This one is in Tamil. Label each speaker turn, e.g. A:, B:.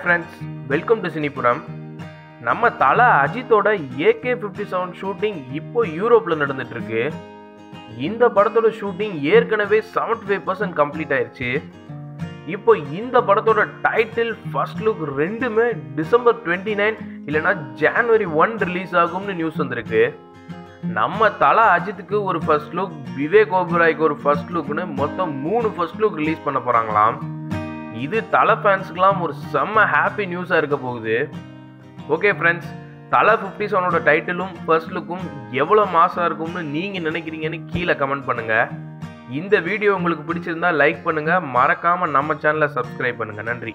A: Friends, welcome to Cinipuram. நம்ம தல அஜித்தோட AK-57 ஷூட்டிங் இப்போ யூரோப்பில் நடந்துட்டு இருக்கு. இந்த படத்தோட ஷூட்டிங் ஏற்கனவே 75% கம்ப்ளீட் ஆயிடுச்சு. இப்போ இந்த படத்தோட டைட்டில், ஃபர்ஸ்ட் லுக் ரெண்டுமே December 29 இல்லைனா January 1 ரிலீஸ் ஆகும்னு நியூஸ் வந்திருக்கு. நம்ம தல அஜித்துக்கு ஒரு ஃபர்ஸ்ட் லுக், விவேக் ஓபராய்க்கு ஒரு ஃபர்ஸ்ட் லுக்னு மொத்தம் 3 ஃபர்ஸ்ட் லுக் ரிலீஸ் பண்ண போகிறாங்களாம். இது தல ஃபேன்ஸ்க்குலாம் ஒரு செம்ம ஹாப்பி நியூஸாக இருக்க போகுது. ஓகே ஃப்ரெண்ட்ஸ், தல 57ஓட டைட்டிலும் ஃபர்ஸ்ட் லுக்கும் எவ்வளோ மாசாக இருக்கும்னு நீங்கள் நினைக்கிறீங்கன்னு கீழே கமெண்ட் பண்ணுங்கள். இந்த வீடியோ உங்களுக்கு பிடிச்சிருந்தா லைக் பண்ணுங்கள், மறக்காமல் நம்ம சேனலை சப்ஸ்கிரைப் பண்ணுங்கள். நன்றி.